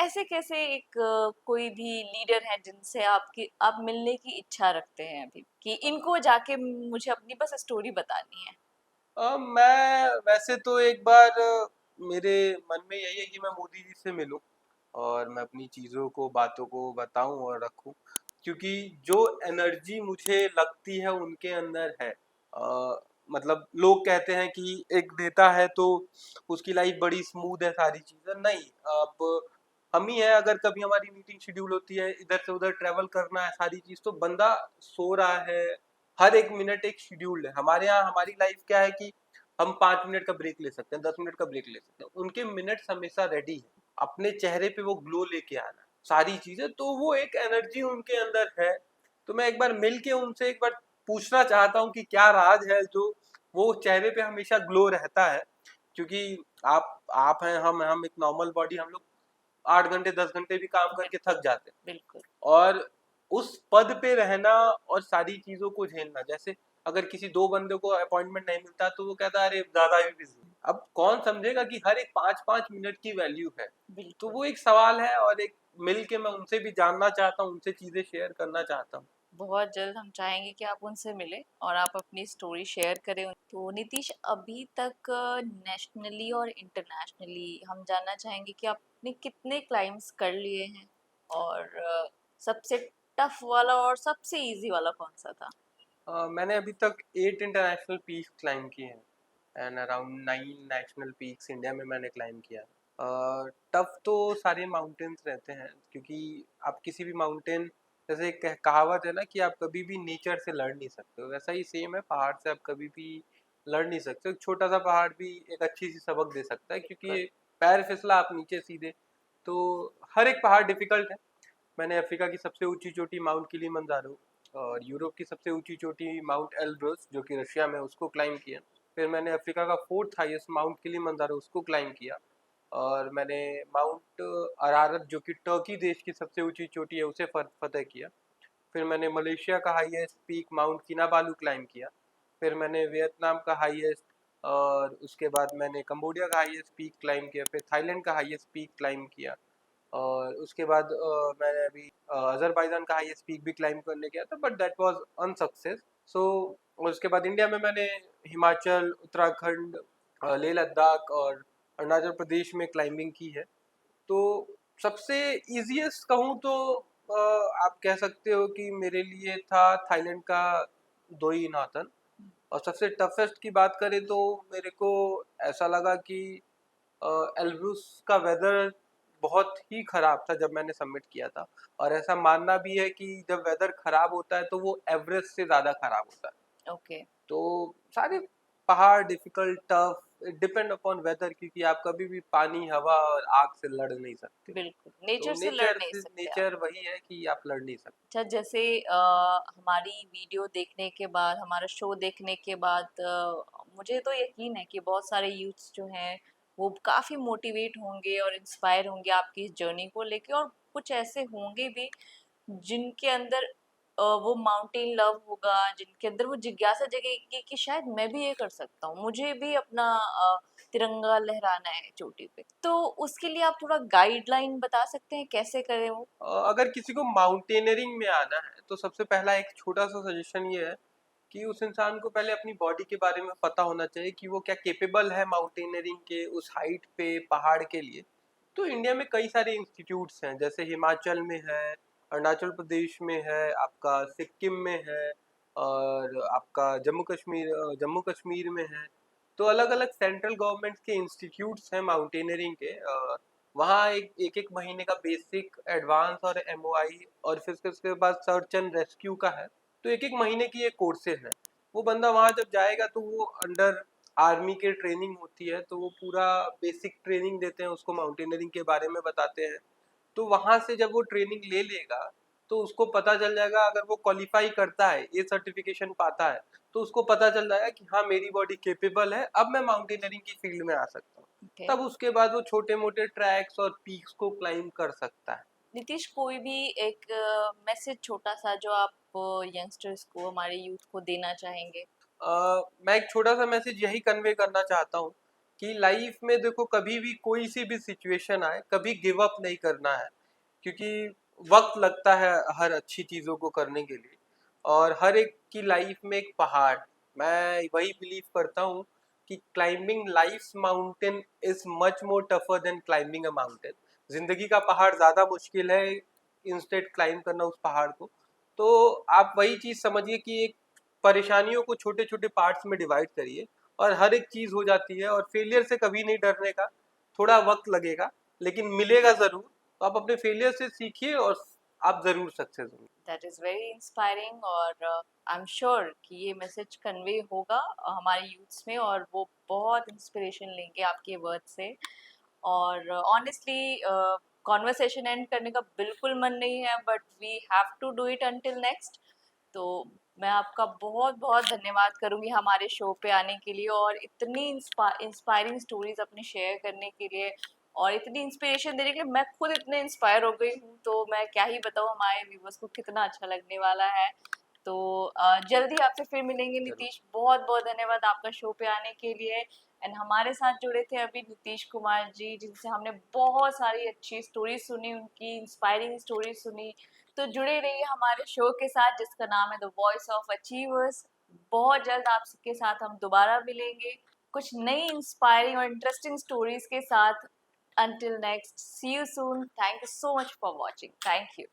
ऐसे कैसे एक कोई भी लीडर है जिनसे आपकी आप मिलने की इच्छा रखते हैं अभी कि इनको जाके मुझे अपनी बस स्टोरी बतानी है?
मैं वैसे तो एक बार मेरे मन में यही है कि मैं मोदी जी से मिलूं, और मैं अपनी चीज़ों को, बातों को बताऊं और रखूं, क्योंकि जो एनर्जी मुझे लगती है उनके अंदर है। मतलब लोग कहते हैं कि एक नेता है तो उसकी लाइफ बड़ी स्मूथ है, सारी चीज़ें नहीं। अब हम ही है, अगर कभी हमारी मीटिंग शेड्यूल होती है, इधर से उधर ट्रेवल करना है, सारी चीज़, तो बंदा सो रहा है, हर एक मिनट एक शेड्यूल्ड है। हमारे यहाँ हमारी लाइफ क्या है कि हम 5 मिनट का ब्रेक ले सकते हैं, 10 मिनट का ब्रेक ले सकते हैं, उनके मिनट्स हमेशा रेडी है, अपने चेहरे पे वो ग्लो लेके आना, सारी चीजें, तो वो एक एनर्जी उनके अंदर है। तो मैं एक बार मिल के उनसे एक बार पूछना चाहता हूँ कि क्या राज है जो वो चेहरे पे हमेशा ग्लो रहता है, क्योंकि आप हैं, हम एक नॉर्मल बॉडी, हम लोग 8 घंटे 10 घंटे भी काम करके थक जाते हैं।
बिल्कुल
और उस पद पे रहना और सारी चीजों को झेलना, जैसे अगर किसी 2 बंदे को अपॉइंटमेंट नहीं मिलता तो वो कहता है अरे ज्यादा ही बिजी। अब कौन समझेगा कि हर एक 5-5 मिनट की वैल्यू है। तो
बिल्कुल।
वो एक सवाल है, और एक मिल के मैं उनसे भी जानना चाहता हूँ, उनसे चीजें शेयर करना चाहता हूँ।
बहुत जल्द हम चाहेंगे कि आप उनसे मिलें और आप अपनी स्टोरी शेयर करें। तो नीतीश, अभी तक नेशनली और इंटरनेशनली हम जानना चाहेंगे कि आपने कितने क्लाइम्स कर लिए हैं, और सबसे टफ वाला और सबसे इजी वाला कौन सा था?
मैंने अभी तक 8 इंटरनेशनल पीक्स क्लाइम किए हैं and around 9 national peaks India में मैंने क्लाइम किया। टफ तो सारे माउंटेन्स रहते हैं, क्योंकि आप किसी भी माउंटेन, जैसे एक कहावत है ना कि आप कभी भी नेचर से लड़ नहीं सकते हो, वैसा ही सेम है, पहाड़ से आप कभी भी लड़ नहीं सकते हो। एक छोटा सा पहाड़ भी एक अच्छी सी सबक दे सकता है, क्योंकि ये पैर फिसला आप नीचे सीधे। तो हर एक पहाड़ डिफिकल्ट है। मैंने अफ्रीका की सबसे ऊंची चोटी माउंट किलिमंजारो और यूरोप की सबसे ऊंची चोटी माउंट एल्ब्रस जो कि रशिया में, उसको क्लाइम किया। फिर मैंने अफ्रीका का 4th हाईएस्ट माउंट किलिमंजारो उसको क्लाइम किया। और मैंने माउंट अरारत जो कि टर्की देश की सबसे ऊंची चोटी है उसे फतेह किया। फिर मैंने मलेशिया का हाईएस्ट पीक माउंट किनाबालू क्लाइम किया। फिर मैंने वियतनाम का हाईएस्ट, और उसके बाद मैंने कंबोडिया का हाईएस्ट पीक क्लाइम किया। फिर थाईलैंड का हाईएस्ट पीक क्लाइम किया। और उसके बाद मैंने अभी अजरबैजान का हाईएस्ट पीक भी क्लाइम करने गया था, बट दैट वाज अनसक्सेस। सो उसके बाद इंडिया में मैंने हिमाचल, उत्तराखंड, लेह लद्दाख और अरुणाचल प्रदेश में क्लाइंबिंग की है। तो सबसे इजीएस्ट कहूँ तो आप कह सकते हो कि मेरे लिए था थाईलैंड का दोई नाथन। और सबसे टफेस्ट की बात करें तो मेरे को ऐसा लगा कि एल्ब्रूस का वेदर बहुत ही खराब था जब मैंने सबमिट किया था। और ऐसा मानना भी है कि जब वेदर खराब होता है तो वो एवरेस्ट से ज़्यादा खराब होता है।
ओके।
तो सारे पहाड़ difficult, tough, depend upon weather, क्योंकि आप कभी भी पानी, हवा और आग से लड़ नहीं सकते।
बिल्कुल,
तो
नेचर से लड़
नेचर
नहीं
से,
सकते आप।
नेचर वही है कि आप लड़ नहीं सकते।
अच्छा, जैसे हमारी वीडियो देखने के बाद, हमारा शो देखने के बाद मुझे तो यकीन है कि बहुत सारे यूथ्स जो हैं वो काफ़ी मोटिवेट होंगे और इंस्पायर होंगे आपकी इस जर्नी को लेके, और कुछ ऐसे होंगे भी जिनके अंदर वो माउंटेन लव होगा, जिनके अंदर वो जिज्ञासा जगेगी कि शायद मैं भी ये कर सकता हूँ, मुझे भी अपना तिरंगा लहराना है चोटी पे। तो उसके लिए आप थोड़ा गाइडलाइन बता सकते हैं कैसे करें वो?
अगर किसी को माउंटेनियरिंग में आना है तो सबसे पहला एक छोटा सा सजेशन ये है कि उस इंसान को पहले अपनी बॉडी के बारे में पता होना चाहिए कि वो क्या केपेबल है माउंटेनियरिंग के उस हाइट पे, पहाड़ के लिए। तो इंडिया में कई सारे इंस्टीट्यूट्स हैं, जैसे हिमाचल में है, अरुणाचल प्रदेश में है, आपका सिक्किम में है, और आपका जम्मू कश्मीर में है। तो अलग अलग सेंट्रल गवर्नमेंट के इंस्टीट्यूट्स हैं माउंटेनियरिंग के। वहाँ एक एक महीने का बेसिक, एडवांस और एमओआई, और फिर उसके बाद सर्च एंड रेस्क्यू का है। तो एक एक महीने की ये कोर्सेज हैं। वो बंदा वहाँ जब जाएगा तो वो अंडर आर्मी के ट्रेनिंग होती है, तो वो पूरा बेसिक ट्रेनिंग देते हैं उसको, माउंटेनियरिंग के बारे में बताते हैं। तो वहाँ से जब वो ट्रेनिंग ले लेगा तो उसको पता चल जाएगा, अगर वो क्वालिफाई करता है, ये सर्टिफिकेशन पाता है, तो उसको पता चल जाएगा कि हाँ मेरी बॉडी केपेबल है, अब मैं माउंटेनियरिंग की फील्ड में आ सकता हूँ।
ओके।
तब उसके बाद वो छोटे मोटे ट्रैक्स और पीक्स को क्लाइम कर सकता है।
नीतीश, कोई भी एक मैसेज छोटा सा जो आप यंगस्टर्स को, हमारे यूथ को देना चाहेंगे?
मैं एक छोटा सा मैसेज यही कन्वे करना चाहता हूँ कि लाइफ में देखो, कभी भी कोई सी भी सिचुएशन आए, कभी गिव अप नहीं करना है, क्योंकि वक्त लगता है हर अच्छी चीज़ों को करने के लिए। और हर एक की लाइफ में एक पहाड़, मैं वही बिलीव करता हूँ कि climbing life mountain is much more tougher than climbing a mountain. जिंदगी का पहाड़ ज़्यादा मुश्किल है, इंस्टेड क्लाइंब करना उस पहाड़ को। तो आप वही चीज़ समझिए कि एक परेशानियों को छोटे छोटे पार्ट्स में डिवाइड करिए, और हर एक चीज़ हो जाती है। और फेलियर से कभी नहीं डरने का, थोड़ा वक्त लगेगा लेकिन मिलेगा ज़रूर। तो आप अपने फेलियर से सीखिए और आप ज़रूर सक्सेस होंगे।
दैट इज़ वेरी इंस्पायरिंग, और आई एम श्योर कि ये मैसेज कन्वे होगा हमारे यूथ्स में, और वो बहुत इंस्पिरेशन लेंगे आपके वर्ड से। और ऑनेस्टली कॉन्वर्सेशन एंड करने का बिल्कुल मन नहीं है, but we have to do it until next. तो मैं आपका बहुत बहुत धन्यवाद करूंगी हमारे शो पे आने के लिए, और इतनी इंस्पायरिंग स्टोरीज अपने शेयर करने के लिए। और इतनी इंस्पिरेशन देने के लिए मैं खुद इतने इंस्पायर हो गई हूँ, तो मैं क्या ही बताऊँ हमारे व्यूवर्स को कितना अच्छा लगने वाला है। तो जल्दी आपसे फिर मिलेंगे
जरूर।
नीतीश, बहुत बहुत धन्यवाद आपका शो पे आने के लिए। एंड हमारे साथ जुड़े थे अभी नीतीश कुमार जी, जिनसे हमने बहुत सारी अच्छी स्टोरी सुनी, उनकी इंस्पायरिंग स्टोरी सुनी। तो जुड़े रहिए हमारे शो के साथ जिसका नाम है द वॉइस ऑफ अचीवर्स। बहुत जल्द आपके साथ हम दोबारा मिलेंगे कुछ नई इंस्पायरिंग और इंटरेस्टिंग स्टोरीज के साथ। Until next, see you soon. Thank you so much for watching. Thank you.